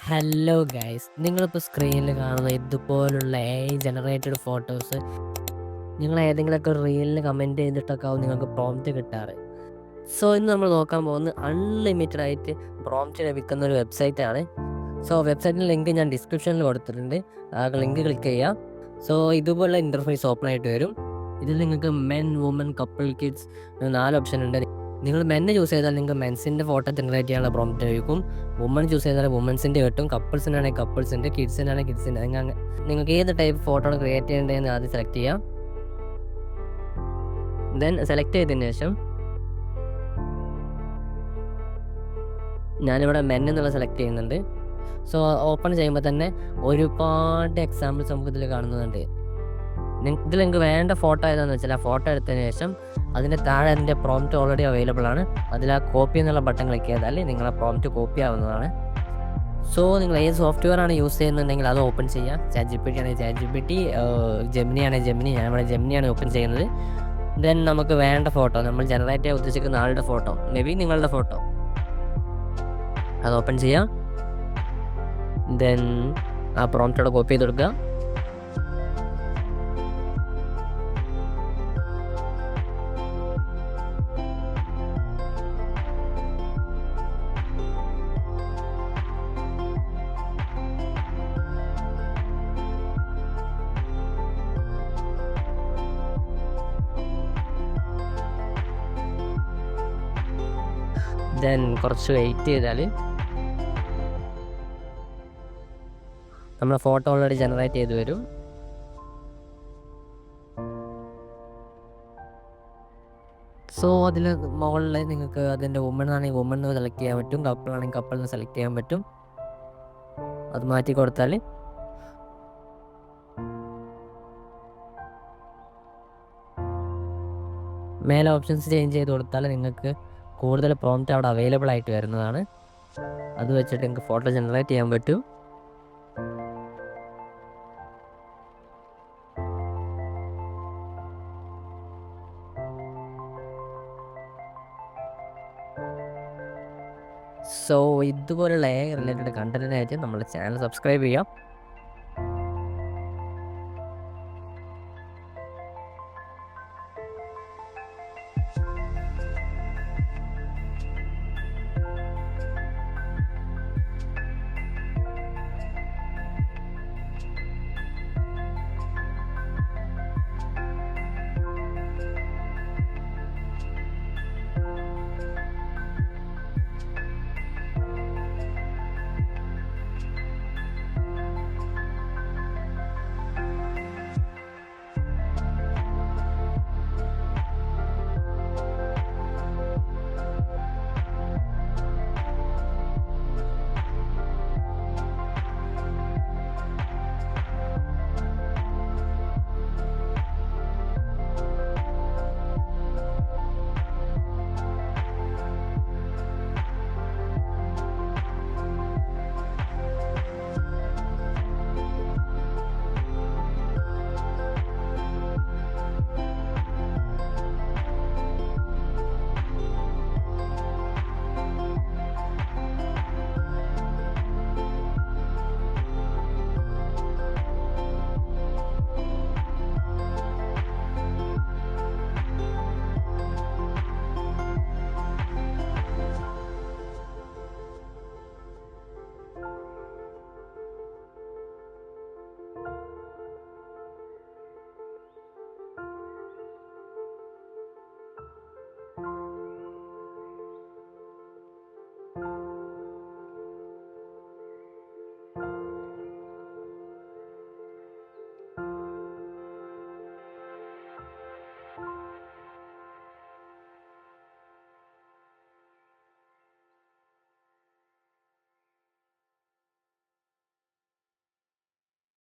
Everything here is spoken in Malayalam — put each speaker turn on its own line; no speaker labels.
ഹലോ ഗൈസ്, നിങ്ങളിപ്പോൾ സ്ക്രീനിൽ കാണുന്ന ഇതുപോലുള്ള AI ജനറേറ്റഡ് ഫോട്ടോസ് നിങ്ങൾ ഏതെങ്കിലുമൊക്കെ റീലിന് കമൻറ്റ് ചെയ്തിട്ടൊക്കെ ആവും നിങ്ങൾക്ക് പ്രോംപ്റ്റ് കിട്ടാറ്. സോ ഇന്ന് നമ്മൾ നോക്കാൻ പോകുന്നത് അൺലിമിറ്റഡ് ആയിട്ട് പ്രോംപ്റ്റ് ലഭിക്കുന്ന ഒരു വെബ്സൈറ്റാണ്. സോ വെബ്സൈറ്റിൻ്റെ ലിങ്ക് ഞാൻ ഡിസ്ക്രിപ്ഷനിൽ കൊടുത്തിട്ടുണ്ട്. ആ ലിങ്ക് ക്ലിക്ക് ചെയ്യുക. സോ ഇതുപോലുള്ള ഇൻ്റർഫേസ് ഓപ്പൺ ആയിട്ട് വരും. ഇതിൽ നിങ്ങൾക്ക് men, women, couple, kids 4 option ഉണ്ട്. നിങ്ങൾ മെന്നെ ചൂസ് ചെയ്താൽ നിങ്ങൾക്ക് മെൻസിൻ്റെ ഫോട്ടോ ജനറേറ്റ് ചെയ്യാനുള്ള പ്രോംപ്റ്റ് ലഭിക്കും. വുമൺ ചൂസ് ചെയ്താൽ വുമൻസിൻ്റെ കിട്ടും. കപ്പിൾസിനാണെങ്കിൽ കപ്പിൾസിൻ്റെ, കിഡ്സിനാണെങ്കിൽ കിഡ്സിൻ്റെ. നിങ്ങൾക്ക് ഏത് ടൈപ്പ് ഫോട്ടോ ആണ് ക്രിയേറ്റ് ചെയ്യേണ്ടതെന്ന് ആദ്യം സെലക്ട് ചെയ്യാം. ദെൻ സെലക്ട് ചെയ്തതിന് ശേഷം ഞാനിവിടെ മെൻ എന്നുള്ള സെലക്ട് ചെയ്യുന്നുണ്ട്. സോ ഓപ്പൺ ചെയ്യുമ്പോൾ തന്നെ ഒരുപാട് എക്സാമ്പിൾസ് നമുക്ക് ഇതിൽ കാണുന്നുണ്ട്. ഇതിൽ നിങ്ങൾക്ക് വേണ്ട ഫോട്ടോ ഏതാണെന്ന് വെച്ചാൽ ആ ഫോട്ടോ എടുത്തതിന് ശേഷം അതിൻ്റെ താഴെ അതിൻ്റെ പ്രോംപ്റ്റ് ഓൾറെഡി അവൈലബിൾ ആണ്. അതിൽ ആ കോപ്പി എന്നുള്ള ബട്ടൺ ക്ലിക്ക് ചെയ്താൽ നിങ്ങളെ പ്രോംപ്റ്റ് കോപ്പി ആവുന്നതാണ്. സോ നിങ്ങൾ ഏത് സോഫ്റ്റ്വെയർ ആണ് യൂസ് ചെയ്യുന്നുണ്ടെങ്കിൽ അത് ഓപ്പൺ ചെയ്യുക. ChatGPT ആണെങ്കിൽ ChatGPT, ജെമിനി ആണെങ്കിൽ ജെമിനി. ഞാനിവിടെ ജെമിനിയാണ് ഓപ്പൺ ചെയ്യുന്നത്. ദെൻ നമുക്ക് വേണ്ട ഫോട്ടോ, നമ്മൾ ജനറേറ്റ് ചെയ്യാൻ ഉദ്ദേശിക്കുന്ന ആളുടെ ഫോട്ടോ, മേ ബി നിങ്ങളുടെ ഫോട്ടോ, അത് ഓപ്പൺ ചെയ്യാം. ദെൻ ആ പ്രോംപ്റ്റോടെ കോപ്പി ചെയ്ത് കൊടുക്കുക. ദെൻ കുറച്ച് വെയിറ്റ് ചെയ്താൽ നമ്മുടെ ഫോട്ടോ ഓൾറെഡി ജനറേറ്റ് ചെയ്ത് വരും. സോ അതിൽ മുകളിൽ നിങ്ങൾക്ക് അതിൻ്റെ വുമൺ ആണെങ്കിൽ വുമൺ എന്ന് സെലക്ട് ചെയ്യാൻ പറ്റും. കപ്പിൾ ആണെങ്കിൽ കപ്പിൾ എന്ന് സെലക്ട് ചെയ്യാൻ പറ്റും. അത് മാറ്റി കൊടുത്താൽ മേലെ ഓപ്ഷൻസ് ചേഞ്ച് ചെയ്ത് കൊടുത്താൽ നിങ്ങൾക്ക് കൂടുതൽ പ്രോംപ്റ്റ് അവിടെ അവൈലബിൾ ആയിട്ട് വരുന്നതാണ്. അത് വെച്ചിട്ട് നിങ്ങൾക്ക് ഫോട്ടോ ജനറേറ്റ് ചെയ്യാൻ പറ്റും. സോ ഇതുപോലുള്ള AI റിലേറ്റഡ് കണ്ടന്റിനായിട്ട് നമ്മുടെ ചാനൽ സബ്സ്ക്രൈബ് ചെയ്യാം.